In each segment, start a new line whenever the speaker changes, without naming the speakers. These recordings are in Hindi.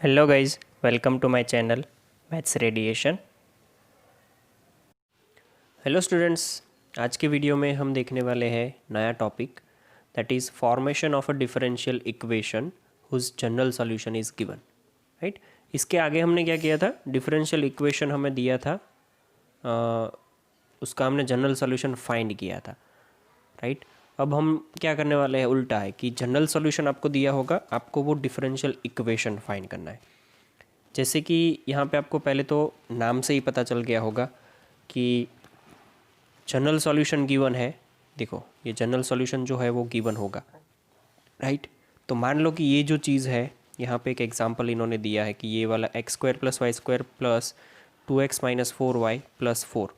Hello guys, welcome to my channel maths radiation. Hello students, आज के वीडियो में हम देखने वाले हैं नया topic, that is formation of a differential equation whose general solution is given. Right, इसके आगे हमने क्या किया था, डिफरेंशियल इक्वेशन हमें दिया था, उसका हमने जनरल सॉल्यूशन फाइंड किया था। राइट, अब हम क्या करने वाले हैं, उल्टा है कि जनरल सॉल्यूशन आपको दिया होगा, आपको वो डिफरेंशियल इक्वेशन फाइंड करना है। जैसे कि यहाँ पे आपको पहले तो नाम से ही पता चल गया होगा कि जनरल सॉल्यूशन गिवन है। देखो, ये जनरल सॉल्यूशन जो है वो गिवन होगा। राइट, तो मान लो कि ये जो चीज़ है, यहाँ पे एक एग्जांपल इन्होंने दिया है कि ये वाला x square plus y square plus 2x minus 4y plus 4,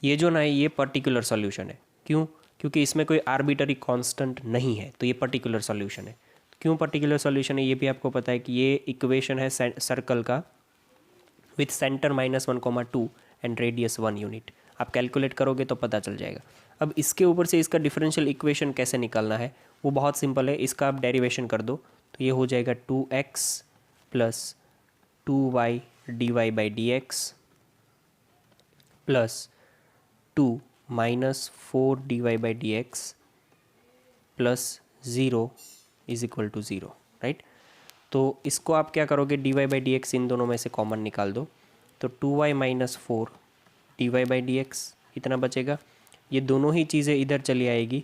ये जो ना है ये पर्टिकुलर सॉल्यूशन है। क्यों? क्योंकि इसमें कोई आर्बिटरी कांस्टेंट नहीं है, तो ये पर्टिकुलर सॉल्यूशन है। क्यों पर्टिकुलर सॉल्यूशन है ये भी आपको पता है कि ये इक्वेशन है सर्कल का with centre -1,2 and radius 1 unit. आप कैलकुलेट करोगे तो पता चल जाएगा। अब इसके ऊपर से इसका डिफरेंशियल इक्वेशन कैसे निकालना है वो बहुत सिंपल है। इसका आप डेरिवेशन कर दो तो ये हो जाएगा 2x plus 2y dy/dx plus 2 minus 4 dy/dx plus 0 is equal to 0। Right, तो इसको आप क्या करोगे, dy/dx इन दोनों में से कॉमन निकाल दो तो 2y माइनस 4 dy/dx इतना बचेगा। ये दोनों ही चीज़ें इधर चली आएगी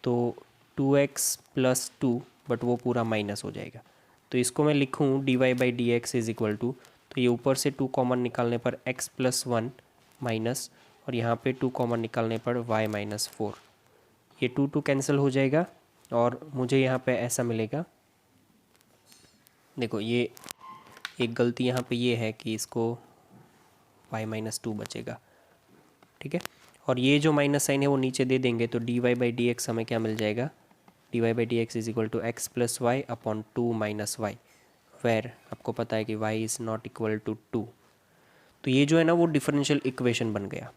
तो 2x प्लस 2, बट वो पूरा माइनस हो जाएगा। तो इसको मैं लिखूँ dy/dx इज इक्वल टू, तो ये ऊपर से 2 कॉमन निकालने पर x प्लस 1 माइनस, और यहाँ पे 2 कॉमन निकालने पर y माइनस 4, ये 2 कैंसिल हो जाएगा और मुझे यहाँ पे ऐसा मिलेगा। देखो, ये एक गलती यहाँ पे ये है कि इसको y माइनस 2 बचेगा। ठीक है, और ये जो माइनस साइन है वो नीचे दे देंगे तो dy/dx हमें क्या मिल जाएगा, dy/dx is equal to x plus y upon 2 minus y, where आपको पता है कि y is not equal to 2। तो ये जो है ना वो डिफरेंशियल इक्वेशन बन गया।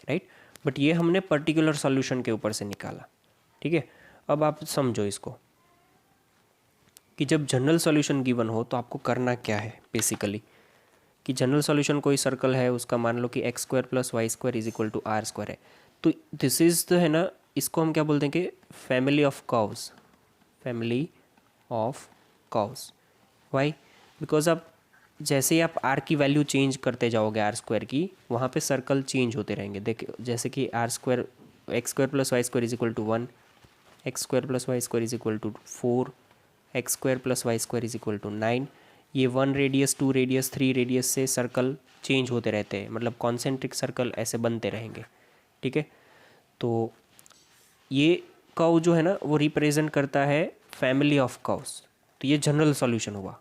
राइट, बट ये हमने पर्टिकुलर सॉल्यूशन के ऊपर से निकाला। ठीक है, अब आप समझो इसको कि जब जनरल सॉल्यूशन गिवन हो तो आपको करना क्या है बेसिकली, कि जनरल सॉल्यूशन कोई सर्कल है, उसका मान लो कि x square plus y square is equal to r square है। तो दिस इज द है ना, इसको हम क्या बोलते हैं कि family of curves, family of curves. Why? Because आप जैसे ही आप आर की वैल्यू चेंज करते जाओगे आर स्क्वायर की, वहाँ पे सर्कल चेंज होते रहेंगे। देखिए, जैसे कि r square x square plus y square is equal to 1, x square plus y square is equal to 4, x square plus y square is equal to 9। ये 1 रेडियस, 2 रेडियस, 3 रेडियस से सर्कल चेंज होते रहते हैं, मतलब कॉन्सेंट्रिक सर्कल ऐसे बनते रहेंगे। ठीक है, तो ये कर्व जो है ना वो रिप्रेजेंट करता है फैमिली ऑफ कर्व्स। तो ये जनरल सॉल्यूशन हुआ।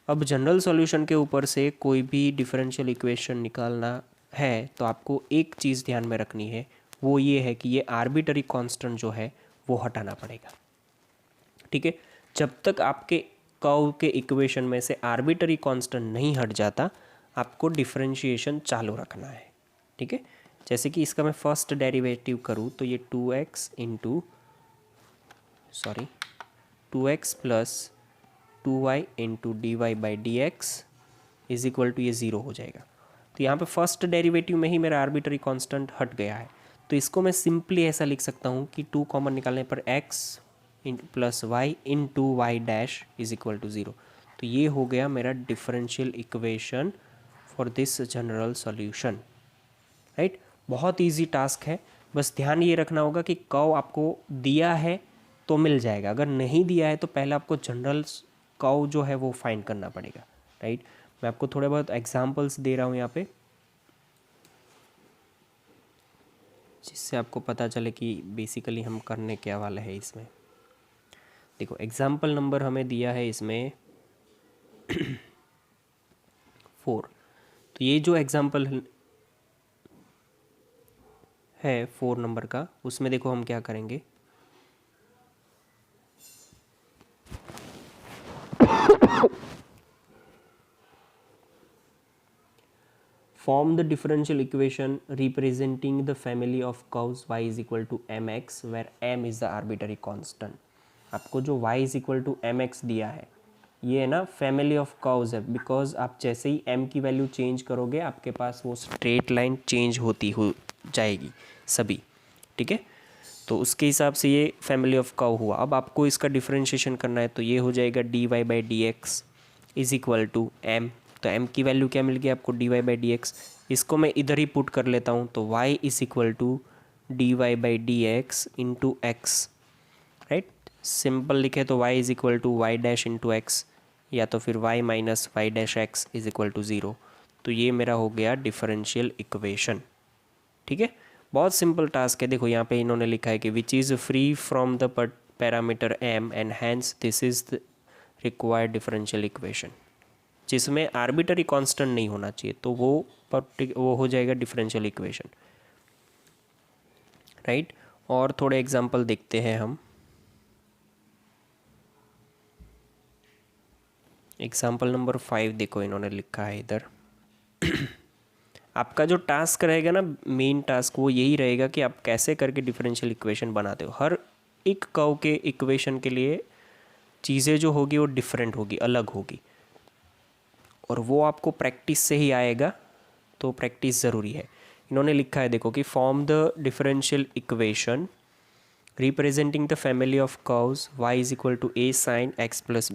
अब जनरल सॉल्यूशन के ऊपर से कोई भी डिफरेंशियल इक्वेशन निकालना है तो आपको एक चीज़ ध्यान में रखनी है, वो ये है कि ये आर्बिटरी कांस्टेंट जो है वो हटाना पड़ेगा। ठीक है, जब तक आपके कर्व के इक्वेशन में से आर्बिटरी कांस्टेंट नहीं हट जाता, आपको डिफरेंशिएशन चालू रखना है। ठीक है, जैसे कि इसका मैं फर्स्ट डेरिवेटिव करूँ तो ये 2x into 2x plus 2y into dy/dx is equal to ये 0 हो जाएगा। तो यहाँ पे फर्स्ट डेरिवेटिव में ही मेरा आर्बिटरी कांस्टेंट हट गया है, तो इसको मैं सिंपली ऐसा लिख सकता हूँ कि 2 कॉमन निकालने पर x plus y into y dash is equal to 0। तो ये हो गया मेरा differential equation for this general solution. Right, बहुत इजी टास्क है, बस ध्यान ये रखना होगा कि कर्व आपको दिया है तो मिल जाएगा, अगर नहीं दिया है तो पहले आपको जनरल कर्व जो है वो फाइंड करना पड़ेगा। राइट, मैं आपको थोड़े बहुत एग्जांपल्स दे रहा हूँ यहाँ पे, जिससे आपको पता चले कि बेसिकली हम करने क्या वाले हैं इसमें। देखो, एग्जाम्पल नंबर हमें दिया है इसमें 4। तो ये जो एग्जाम्पल है 4 नंबर का, उसमें देखो हम क्या करेंगे, form the differential equation representing the family of curves y is equal to mx where m is the arbitrary constant. आपको जो y is equal to mx दिया है, ये है ना फैमिली ऑफ कर्व्स है, बिकॉज आप जैसे ही m की वैल्यू चेंज करोगे आपके पास वो स्ट्रेट लाइन चेंज होती हो जाएगी सभी, ठीक है। तो उसके हिसाब से ये फैमिली ऑफ कर्व हुआ। अब आपको इसका डिफरेंशिएशन करना है तो ये हो जाएगा dy/dx is equal to m। तो m की वैल्यू क्या मिल गई आपको, dy/dx। इसको मैं इधर ही पुट कर लेता हूँ तो y is equal to dy/dx into x, right. Simple लिखे तो y is equal to y dash into x, या तो फिर y minus y dash x is equal to zero. तो ये मेरा हो गया डिफरेंशियल इक्वेशन, ठीक है। बहुत सिंपल टास्क है। देखो यहाँ पे इन्होंने लिखा है कि which is free from the parameter m and hence this is the required differential equation, जिसमें आर्बिटरी कांस्टेंट नहीं होना चाहिए, तो वो हो जाएगा डिफरेंशियल इक्वेशन, राइट। और थोड़े एग्जांपल देखते हैं हम। एग्जाम्पल नंबर 5 देखो इन्होंने लिखा है इधर। आपका जो टास्क रहेगा ना, मेन टास्क वो यही रहेगा कि आप कैसे करके डिफरेंशियल इक्वेशन बनाते हो। हर एक कर्व के इक्वेशन के लिए चीज़ें जो होगी वो डिफरेंट होगी, अलग होगी, और वो आपको प्रैक्टिस से ही आएगा, तो प्रैक्टिस ज़रूरी है। इन्होंने लिखा है देखो कि form the differential equation representing the family of curves y is equal to a sin x plus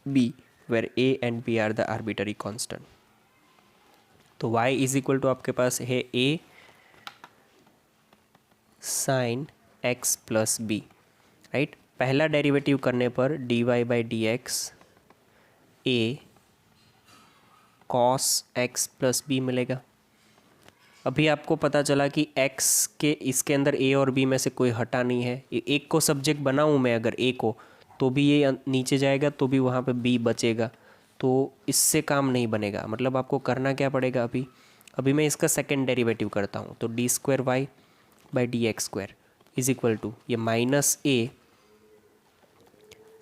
b where a and b are the arbitrary constant। तो y इज इक्वल टू आपके पास है a sin x plus b, right. पहला डेरिवेटिव करने पर dy/dx a cos x plus b मिलेगा। अभी आपको पता चला कि x के इसके अंदर a और b में से कोई हटा नहीं है। एक को सब्जेक्ट बनाऊँ मैं अगर a को, तो भी ये नीचे जाएगा तो भी वहाँ पे b बचेगा, तो इससे काम नहीं बनेगा। मतलब आपको करना क्या पड़ेगा, अभी मैं इसका सेकंड डेरिवेटिव करता हूँ। तो d²y/dx² इज इक्वल टू ये minus a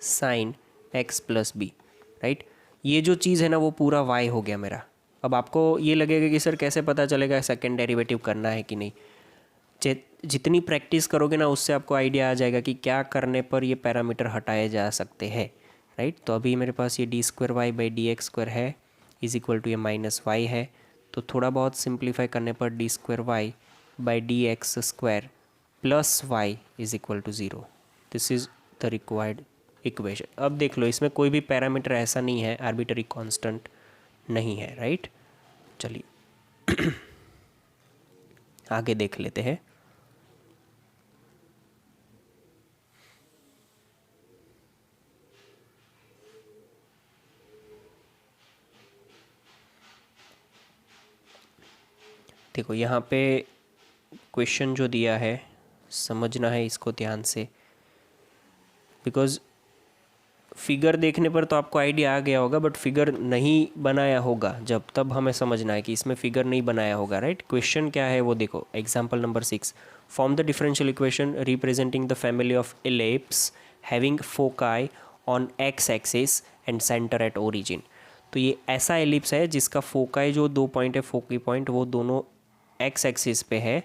sine x plus b, right. ये जो चीज़ है ना वो पूरा y हो गया मेरा। अब आपको ये लगेगा कि सर कैसे पता चलेगा सेकंड डेरिवेटिव करना है कि नहीं। जितनी प्रैक्टिस करोगे ना उससे आपको आइडिया आ जाएगा कि क्या करने पर ये पैरामीटर हटाए जा सकते हैं, राइट। तो अभी मेरे पास ये d²y/dx² है इज इक्वल टू ये माइनस वाई है। तो थोड़ा बहुत सिंप्लीफाई करने पर d²y/dx² plus y is equal to zero. This is the required equation. अब देख लो इसमें कोई भी पैरामीटर ऐसा नहीं है, आर्बिटरी कांस्टेंट नहीं है, राइट। चलिए आगे देख लेते हैं। देखो यहाँ पे क्वेश्चन जो दिया है समझना है इसको ध्यान से, बिकॉज़ फिगर देखने पर तो आपको आइडिया आ गया होगा, बट फिगर नहीं बनाया होगा जब, तब हमें समझना है कि इसमें फिगर नहीं बनाया होगा, राइट। क्वेश्चन क्या है वो देखो। Example number 6, form the differential equation representing the family of ellipse having foci on x axis and centre at origin. तो ये ऐसा एलिप्स है जिसका फोकाई जो 2 पॉइंट है, फोकी पॉइंट, वो दोनों एक्स एक्सिस पे है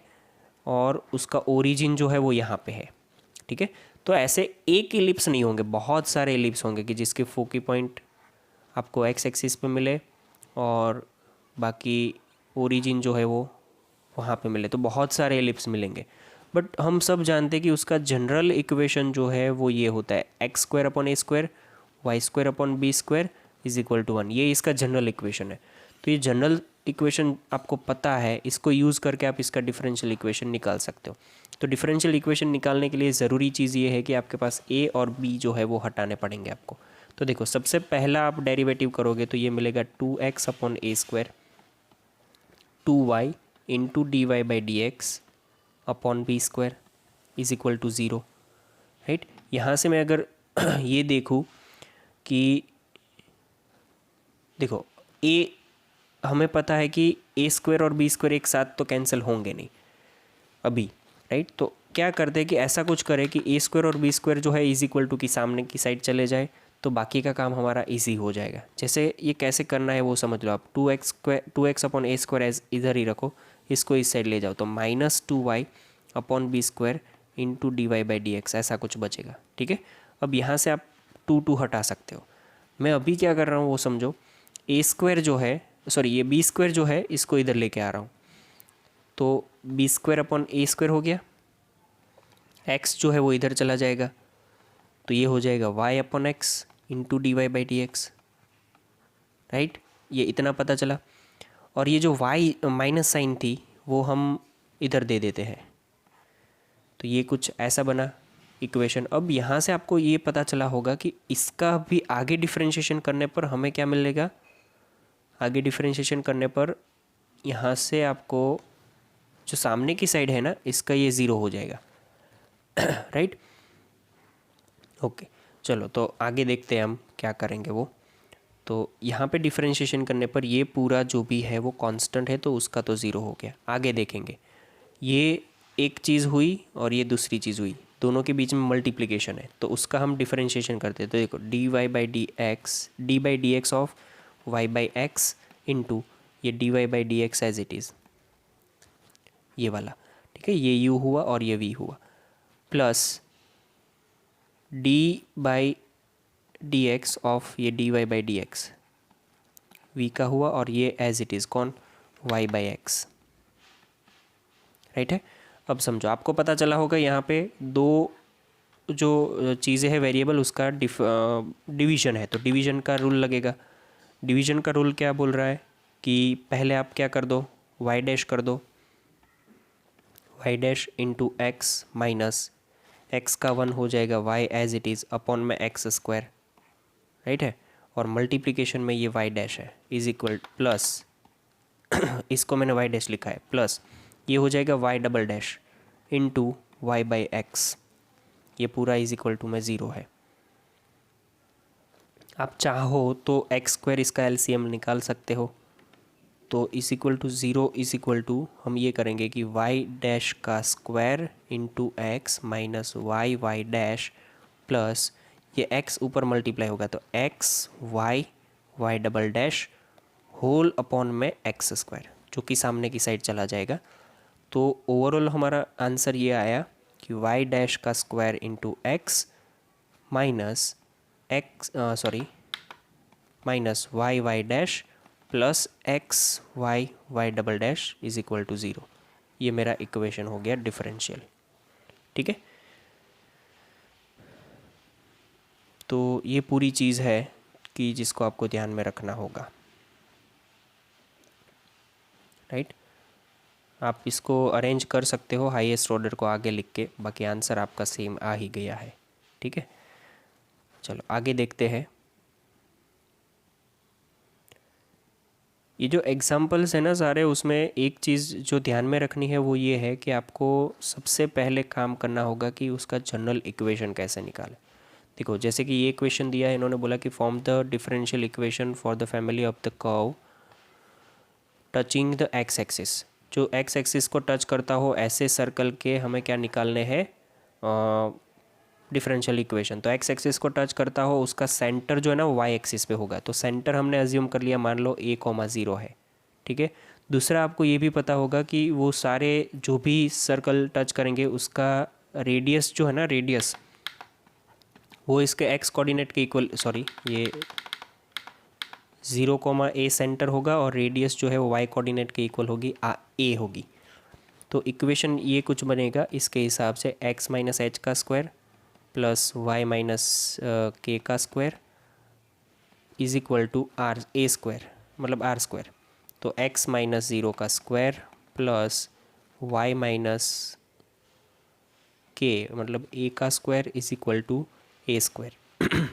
और उसका ओरिजिन जो है वो यहाँ पे है, ठीक है। तो ऐसे एक एलिप्स नहीं होंगे, बहुत सारे एलिप्स होंगे कि जिसके फोकी पॉइंट आपको एक्स एक्सिस पे मिले और बाकी ओरिजिन जो है वो वहाँ पे मिले। तो बहुत सारे एलिप्स मिलेंगे, बट हम सब जानते हैं कि उसका जनरल इक्वेशन जो है वो ये होता है x² / a² y² / b² is equal to 1। ये इसका जनरल इक्वेशन है। तो ये जनरल इक्वेशन आपको पता है, इसको यूज़ करके आप इसका डिफरेंशियल इक्वेशन निकाल सकते हो। तो डिफरेंशियल इक्वेशन निकालने के लिए ज़रूरी चीज़ ये है कि आपके पास a और b जो है वो हटाने पड़ेंगे आपको। तो देखो सबसे पहला आप डेरिवेटिव करोगे तो ये मिलेगा 2x/a² 2y into dy/dx upon b² is equal to zero, right. यहाँ से मैं अगर ये देखूँ कि देखो a हमें पता है कि a² और b² एक साथ तो कैंसिल होंगे नहीं अभी, राइट। तो क्या करते हैं कि ऐसा कुछ करें कि a² और b² जो है इज इक्वल टू की सामने की साइड चले जाए, तो बाकी का काम हमारा इजी हो जाएगा। जैसे ये कैसे करना है वो समझ लो आप। 2x/a² इधर ही रखो, इसको इस साइड ले जाओ तो -2y/b² इंटू dy/dx ऐसा कुछ बचेगा, ठीक है। अब यहाँ से आप 2 हटा सकते हो। मैं अभी क्या कर रहा हूँ वो समझो। ए स्क्वायर जो है, सॉरी ये बी स्क्वायर जो है इसको इधर लेके आ रहा हूँ, तो बी स्क्वायर अपॉन ए स्क्वायर हो गया, एक्स जो है वो इधर चला जाएगा, तो ये हो जाएगा y upon x into d y by d x, right. ये इतना पता चला। और ये जो वाई माइनस साइन थी वो हम इधर दे देते हैं, तो ये कुछ ऐसा बना इक्वेशन। अब यहाँ से आपको ये पता चला होगा कि इसका भी आगे डिफरेंशिएशन करने पर हमें क्या मिलेगा। आगे डिफरेंशिएशन करने पर यहाँ से आपको जो सामने की साइड है ना, इसका ये ज़ीरो हो जाएगा, राइट। ओके, चलो तो आगे देखते हैं हम क्या करेंगे वो। तो यहाँ पे डिफरेंशिएशन करने पर ये पूरा जो भी है वो कांस्टेंट है, तो उसका तो ज़ीरो हो गया। आगे देखेंगे, ये एक चीज़ हुई और ये दूसरी चीज़ हुई, दोनों के बीच में मल्टीप्लिकेशन है, तो उसका हम डिफरेंशिएशन करते हैं। तो देखो d y by d x of y by x into ये d y by d x as it is, ये वाला, ठीक है। ये u हुआ और ये v हुआ, plus d by d x of ये d y by d x v का हुआ, और ये एज इट इज़ कौन, y बाई एक्स, राइट है। अब समझो, आपको पता चला होगा यहाँ पे दो जो चीज़ें हैं वेरिएबल, उसका डिवीज़न है, तो डिवीज़न का रूल लगेगा। डिवीज़न का रूल क्या बोल रहा है कि पहले आप क्या कर दो, y डैश कर दो, y dash into x minus x का 1 हो जाएगा y as it is upon में एक्स स्क्वायर, राइट है। और मल्टीप्लिकेशन में ये y डैश है इज इक्वल प्लस इसको मैंने y डैश लिखा है, प्लस ये हो जाएगा y double dash into y by x, ये पूरा इज इक्वल टू में ज़ीरो है। आप चाहो तो एक्स स्क्वायर इसका एलसीएम निकाल सकते हो, तो इस equal to zero is equal to हम ये करेंगे कि वाई डैश का square into x minus y dash plus ये एक्स ऊपर मल्टीप्लाई होगा, तो x y double dash whole upon में एक्स स्क्वायर, जो कि सामने की साइड चला जाएगा। तो ओवरऑल हमारा आंसर ये आया कि वाई डैश का square into x minus minus y dash plus x y double dash is equal to zero. ये मेरा इक्वेशन हो गया डिफरेंशियल, ठीक है। तो ये पूरी चीज़ है कि जिसको आपको ध्यान में रखना होगा, राइट। आप इसको अरेंज कर सकते हो हाईएस्ट ऑर्डर को आगे लिख के, बाकी आंसर आपका सेम आ ही गया है, ठीक है। चलो आगे देखते हैं। ये जो एग्जाम्पल्स है ना सारे, उसमें एक चीज़ जो ध्यान में रखनी है वो ये है कि आपको सबसे पहले काम करना होगा कि उसका जनरल इक्वेशन कैसे निकालें। देखो जैसे कि ये इक्वेशन दिया है, इन्होंने बोला कि form the differential equation for the family of the curve touching the x axis. जो एक्स एक्सिस को टच करता हो ऐसे सर्कल के हमें क्या निकालने हैं, डिफरेंशियल इक्वेशन। तो एक्स एक्सिस को टच करता हो, उसका सेंटर जो है ना वाई एक्सिस पे होगा, तो सेंटर हमने अज्यूम कर लिया, मान लो a,0 है, ठीक है। दूसरा आपको ये भी पता होगा कि वो सारे जो भी सर्कल टच करेंगे उसका रेडियस जो है ना, रेडियस वो इसके एक्स कोऑर्डिनेट के इक्वल, सॉरी ये 0,a सेंटर होगा और रेडियस जो है वो वाई कोऑर्डिनेट के इक्वल होगी, a होगी। तो इक्वेशन ये कुछ बनेगा इसके हिसाब से, x माइनस एच का square plus y minus k का square is equal to r a square, मतलब आर स्क्वायर। तो x माइनस 0 का स्क्वायर प्लस वाई माइनस के मतलब a का square is equal to a square.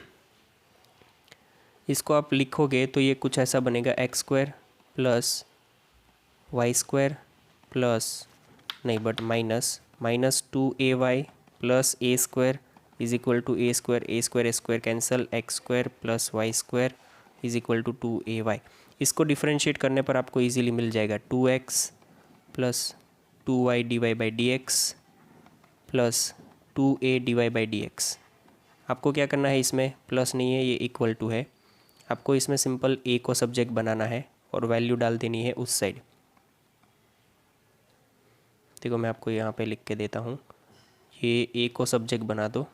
इसको आप लिखोगे तो ये कुछ ऐसा बनेगा, x square plus y square plus नहीं but minus 2ay plus a square is equal to a square cancel, x square plus y square is equal to 2ay। इसको डिफरेंशिएट करने पर आपको इजीली मिल जाएगा 2x plus 2y d y by d x plus 2a d y by d x. आपको क्या करना है, इसमें प्लस नहीं है, ये इक्वल टू है, आपको इसमें सिंपल a को सब्जेक्ट बनाना है और वैल्यू डाल देनी है उस साइड। देखो मैं आपको यहाँ पे लिख के देता हूँ, ये a को सब्जेक्ट बना दो,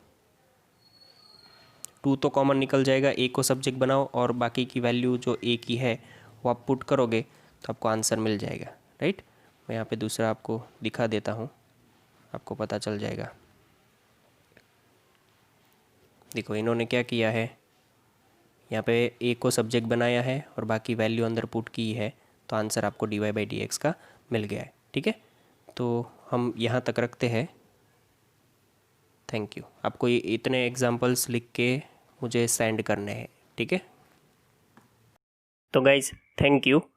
टू तो कॉमन निकल जाएगा, ए को सब्जेक्ट बनाओ और बाकी की वैल्यू जो ए की है वो आप पुट करोगे तो आपको आंसर मिल जाएगा, राइट। मैं यहाँ पे दूसरा आपको दिखा देता हूँ, आपको पता चल जाएगा। देखो इन्होंने क्या किया है, यहाँ पे ए को सब्जेक्ट बनाया है और बाकी वैल्यू अंदर पुट की है, तो आंसर आपको d y by d x का मिल गया है, ठीक है। तो हम यहाँ तक रखते हैं। Thank you. आपको ये इतने एग्जांपल्स लिख के मुझे सेंड करने हैं, ठीक है। तो गाइज थैंक यू।